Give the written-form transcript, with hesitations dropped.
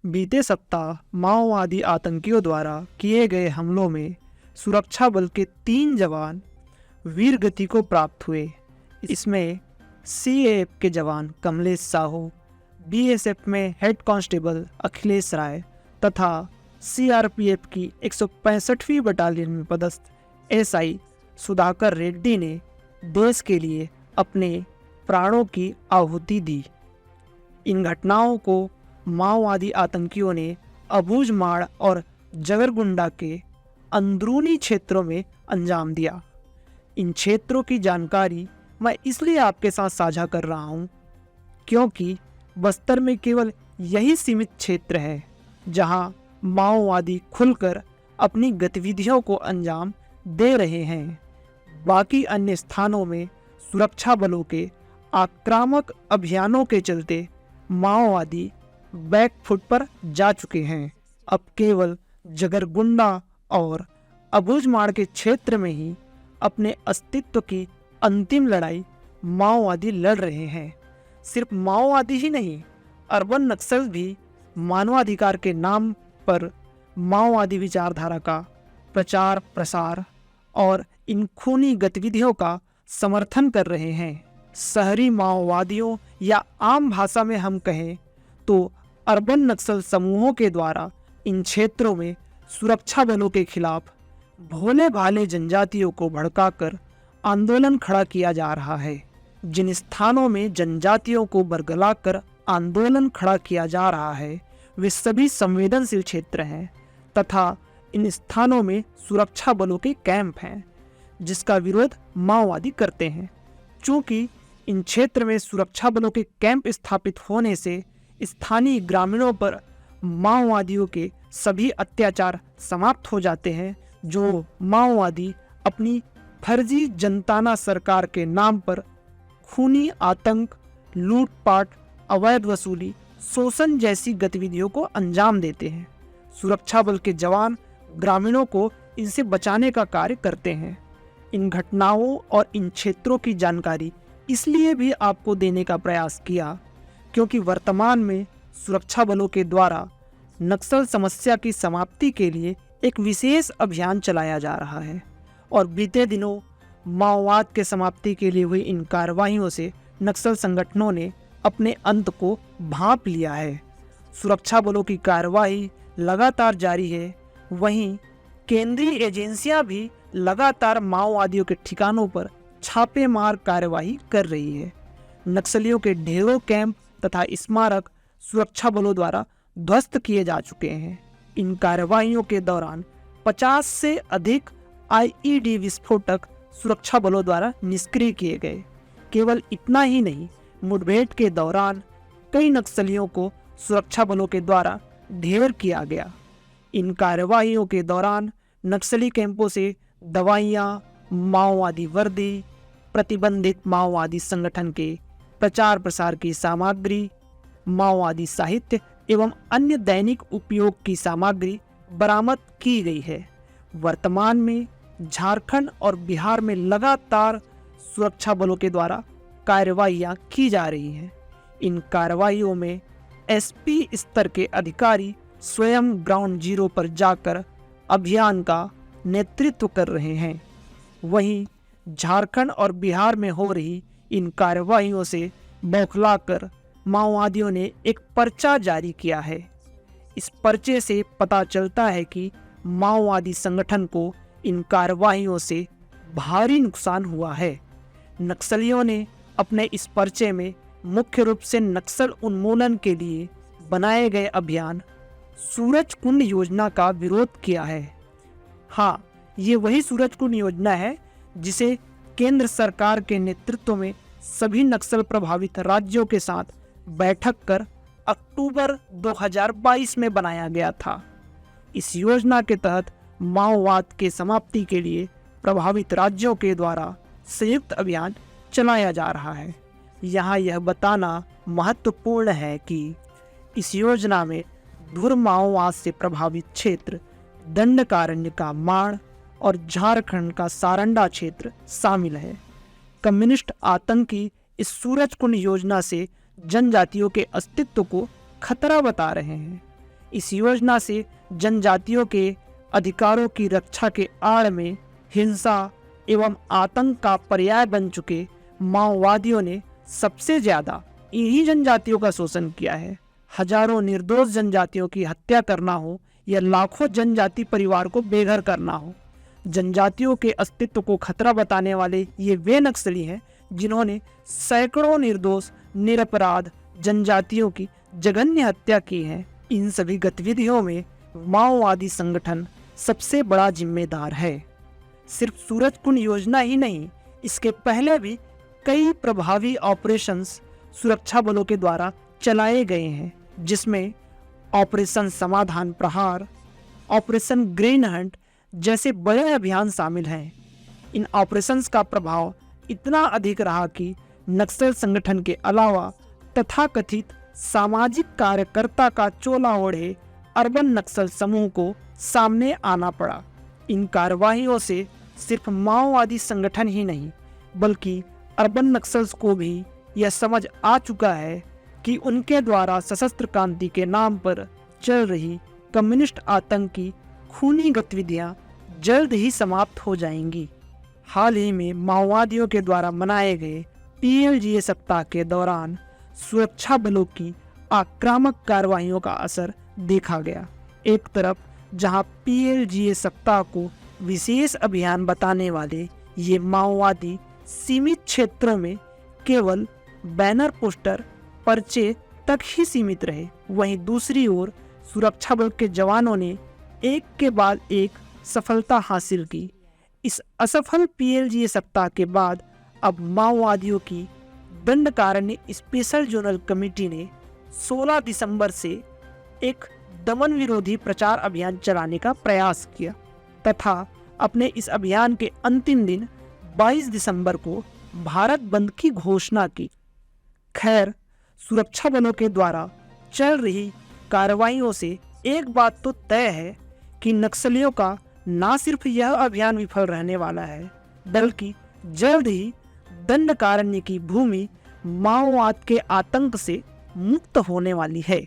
बीते सप्ताह माओवादी आतंकियों द्वारा किए गए हमलों में सुरक्षा बल के 3 जवान वीर गति को प्राप्त हुए। इसमें सीएएफ के जवान कमलेश साहू, बीएसएफ में हेड कांस्टेबल अखिलेश राय तथा सीआरपीएफ की 165वीं बटालियन में पदस्थ एसआई सुधाकर रेड्डी ने देश के लिए अपने प्राणों की आहुति दी। इन घटनाओं को माओवादी आतंकियों ने अबूझमाड़ और जगरगुंडा के अंदरूनी क्षेत्रों में अंजाम दिया। इन क्षेत्रों की जानकारी मैं इसलिए आपके साथ साझा कर रहा हूं क्योंकि बस्तर में केवल यही सीमित क्षेत्र है जहां माओवादी खुलकर अपनी गतिविधियों को अंजाम दे रहे हैं। बाकी अन्य स्थानों में सुरक्षा बलों के आक्रामक अभियानों के चलते माओवादी बैकफुट पर जा चुके हैं। अब केवल जगरगुंडा और अबूझमाड़ के क्षेत्र में ही अपने अस्तित्व की अंतिम लड़ाई माओवादी लड़ रहे हैं। सिर्फ माओवादी ही नहीं, अर्बन नक्सल भी मानवाधिकार के नाम पर माओवादी विचारधारा का प्रचार प्रसार और इन खूनी गतिविधियों का समर्थन कर रहे हैं। शहरी माओवादियों या आम भाषा में हम कहें तो अर्बन नक्सल समूहों के द्वारा इन क्षेत्रों में सुरक्षा बलों के खिलाफ भोले भाले जनजातियों को भड़काकर आंदोलन खड़ा किया जा रहा है। जिन स्थानों में जनजातियों को बरगलाकर आंदोलन खड़ा किया जा रहा है वे सभी संवेदनशील क्षेत्र हैं तथा इन स्थानों में सुरक्षा बलों के कैंप हैं जिसका विरोध माओवादी करते हैं। चूँकि इन क्षेत्र में सुरक्षा बलों के कैंप स्थापित होने से स्थानीय ग्रामीणों पर माओवादियों के सभी अत्याचार समाप्त हो जाते हैं जो माओवादी अपनी फर्जी जनताना सरकार के नाम पर खूनी आतंक, लूटपाट, अवैध वसूली, शोषण जैसी गतिविधियों को अंजाम देते हैं। सुरक्षा बल के जवान ग्रामीणों को इनसे बचाने का कार्य करते हैं। इन घटनाओं और इन क्षेत्रों की जानकारी इसलिए भी आपको देने का प्रयास किया क्योंकि वर्तमान में सुरक्षा बलों के द्वारा नक्सल समस्या की समाप्ति के लिए एक विशेष अभियान चलाया जा रहा है और बीते दिनों माओवाद के समाप्ति के लिए हुई इन कार्रवाइयों से नक्सल संगठनों ने अपने अंत को भांप लिया है। सुरक्षा बलों की कार्रवाई लगातार जारी है। वहीं केंद्रीय एजेंसियां भी लगातार माओवादियों के ठिकानों पर छापेमार कार्रवाई कर रही है। नक्सलियों के ढेरों कैंप तथा स्मारक सुरक्षा बलों द्वारा ध्वस्त किए जा चुके हैं। इन कार्रवाइयों के दौरान 50 से अधिक आईईडी विस्फोटक सुरक्षा बलों द्वारा निष्क्रिय किए गए। केवल इतना ही नहीं, मुठभेड़ के दौरान कई नक्सलियों को सुरक्षा बलों के द्वारा ढेर किया गया। इन कार्रवाइयों के दौरान नक्सली कैंपों से दवाइयाँ, माओवादी वर्दी, प्रतिबंधित माओवादी संगठन के प्रचार प्रसार की सामग्री, माओवादी साहित्य एवं अन्य दैनिक उपयोग की सामग्री बरामद की गई है। वर्तमान में झारखंड और बिहार में लगातार सुरक्षा बलों के द्वारा कार्रवाइयाँ की जा रही हैं। इन कार्रवाइयों में एसपी स्तर के अधिकारी स्वयं ग्राउंड जीरो पर जाकर अभियान का नेतृत्व कर रहे हैं। वहीं झारखंड और बिहार में हो रही इन कार्रवाइयों से बौखलाकर माओवादियों ने एक पर्चा जारी किया है। इस पर्चे से पता चलता है कि माओवादी संगठन को इन कार्रवाइयों से भारी नुकसान हुआ है। नक्सलियों ने अपने इस पर्चे में मुख्य रूप से नक्सल उन्मूलन के लिए बनाए गए अभियान सूरज कुंड योजना का विरोध किया है। हाँ, ये वही सूरज कुंड योजना है जिसे केंद्र सरकार के नेतृत्व में सभी नक्सल प्रभावित राज्यों के साथ बैठक कर अक्टूबर 2022 में बनाया गया था। इस योजना के तहत माओवाद के समाप्ति के लिए प्रभावित राज्यों के द्वारा संयुक्त अभियान चलाया जा रहा है। यहाँ यह बताना महत्वपूर्ण है कि इस योजना में धुर माओवाद से प्रभावित क्षेत्र दंडकारण्य का माड़ और झारखंड का सारंडा क्षेत्र शामिल है। कम्युनिस्ट आतंकी इस सूरज कुंड योजना से जनजातियों के अस्तित्व को खतरा बता रहे हैं। इस योजना से जनजातियों के अधिकारों की रक्षा के आड़ में हिंसा एवं आतंक का पर्याय बन चुके माओवादियों ने सबसे ज्यादा इन्हीं जनजातियों का शोषण किया है। हजारों निर्दोष जनजातियों की हत्या करना हो या लाखों जनजाति परिवार को बेघर करना हो, जनजातियों के अस्तित्व को खतरा बताने वाले ये वे नक्सली हैं जिन्होंने सैकड़ों निर्दोष निरपराध जनजातियों की जघन्य हत्या की है। इन सभी गतिविधियों में माओवादी संगठन सबसे बड़ा जिम्मेदार है। सिर्फ सूरज कुंड योजना ही नहीं, इसके पहले भी कई प्रभावी ऑपरेशंस सुरक्षा बलों के द्वारा चलाए गए हैं, जिसमें ऑपरेशन समाधान प्रहार, ऑपरेशन ग्रीन हंट जैसे बड़े अभियान शामिल हैं। इन ऑपरेशंस का प्रभाव इतना अधिक रहा कि नक्सल संगठन के अलावा तथाकथित सामाजिक कार्यकर्ता का चोला ओढ़े अर्बन नक्सल समूह को सामने आना पड़ा। इन कार्रवाइयों से सिर्फ माओवादी संगठन ही नहीं बल्कि अर्बन नक्सल्स को भी यह समझ आ चुका है कि उनके द्वारा सशस्त्र क्रांति के नाम पर चल रही कम्युनिस्ट आतंक की खूनी गतिविधियां जल्द ही समाप्त हो जाएंगी। हाल ही में माओवादियों के द्वारा मनाए गए PLGA सप्ताह के दौरान सुरक्षा बलों की आक्रामक कार्रवाइयों का असर देखा गया। एक तरफ जहां PLGA सप्ताह को विशेष अभियान बताने वाले ये माओवादी सीमित क्षेत्रों में केवल बैनर पोस्टर पर्चे तक ही सीमित रहे, वहीं दूसरी ओर सुरक्षा बल के जवानों ने एक के बाद एक सफलता हासिल की। इस असफल PLGA सप्ताह के बाद अब माओवादियों की दंडकारण्य स्पेशल जोनल कमेटी ने 16 दिसंबर से एक दमन विरोधी प्रचार अभियान चलाने का प्रयास किया तथा अपने इस अभियान के अंतिम दिन 22 दिसंबर को भारत बंद की घोषणा की। खैर, सुरक्षा बलों के द्वारा चल रही कार्रवाइयों से एक बात तो तय है कि नक्सलियों का न सिर्फ यह अभियान विफल रहने वाला है बल्कि जल्द ही दंडकारण्य की भूमि माओवाद के आतंक से मुक्त होने वाली है।